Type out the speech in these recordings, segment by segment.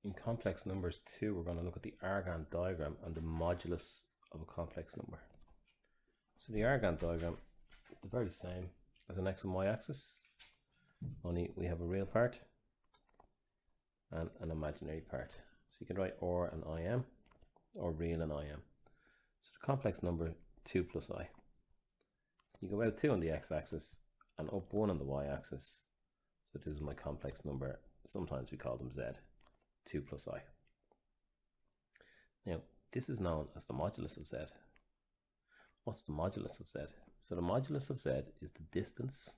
In complex numbers 2, we're going to look at the Argon diagram and the modulus of a complex number. So the Argon diagram is the very same as an x and y axis, only we have a real part and an imaginary part. So you can write or and im, or real and im. So the complex number 2 plus I. You go out 2 on the x-axis and up 1 on the y-axis. So this is my complex number. Sometimes we call them z. 2 plus I. Now, this is known as the modulus of z. What's the modulus of z? So the modulus of z is the distance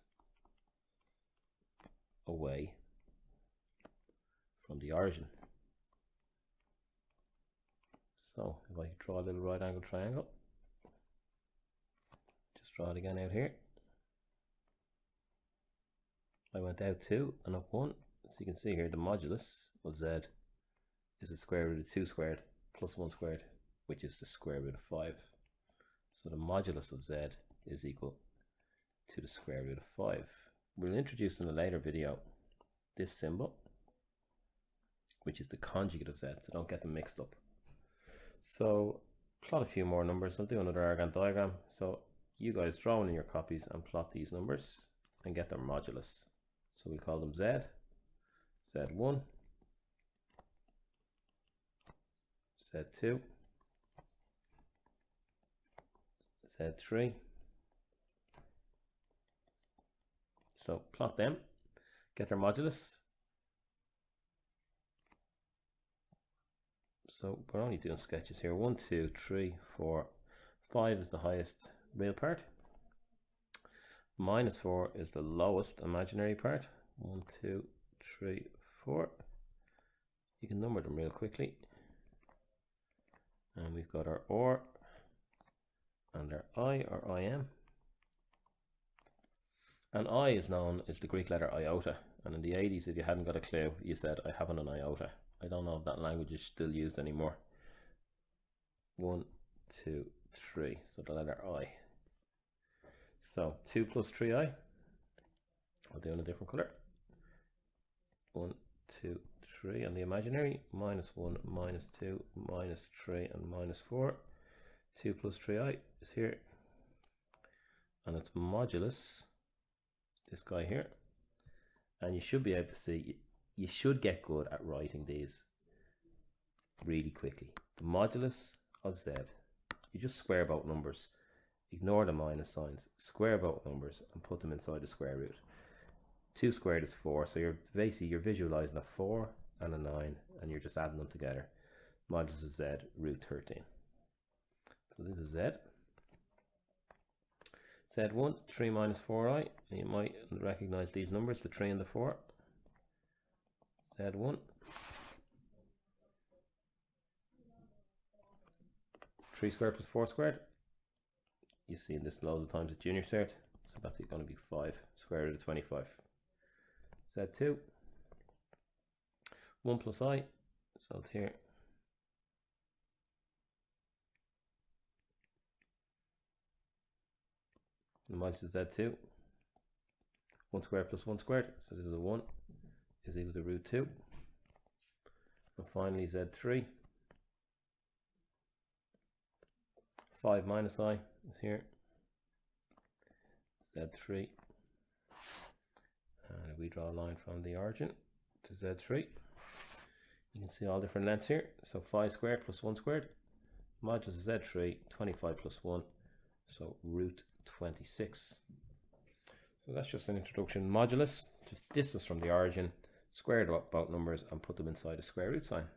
away from the origin. So if I draw a little right angle triangle, just draw it again out here. I went out 2 and up 1. So you can see here the modulus of z is the square root of 2 squared plus 1 squared, which is the square root of 5. So the modulus of z is equal to the square root of 5. We'll introduce in a later video this symbol, which is the conjugate of z, so don't get them mixed up. So plot a few more numbers. I'll do another Argand diagram. So you guys draw in your copies and plot these numbers and get their modulus. So we call them z, z1, z2, z3. So plot them, get their modulus. So we're only doing sketches here. 1, 2, 3, 4, 5 is the highest real part. -4 is the lowest imaginary part. 1, 2, 3, 4. You can number them real quickly. And we've got our or and our I or im. And I is known as the Greek letter iota. And in the 80s, if you hadn't got a clue, you said, I haven't an iota. I don't know if that language is still used anymore. 1, 2, 3. So the letter I. So 2 plus 3i. I'll do in a different color. 1, 2, 3 on the imaginary. -1, -2, -3, and -4. 2 plus 3i is here. And its modulus is this guy here. And you should be able to see, you should get good at writing these really quickly. The modulus of z, you just square both numbers. Ignore the minus signs, square both numbers and put them inside the square root. 2 squared is 4, so you're visualizing a 4 and a 9 and you're just adding them together. Modulus of z, root 13. So this is z. Z1, 3 minus 4i. You might recognize these numbers, the 3 and the 4. Z1. 3 squared plus 4 squared. You've seen this loads of times at junior cert, so that's going to be 5 square root of 25. Z2. 1 plus I, so it's here. The modulus of z2, 1 squared plus 1 squared, so this is a 1, is equal to root 2. And finally z3, 5 minus I is here, z3, and if we draw a line from the origin to z3, you can see all different lengths here, so 5 squared plus 1 squared, modulus of z3, 25 plus 1, so root 26. So that's just an introduction. Modulus, just distance from the origin, square both numbers and put them inside a square root sign.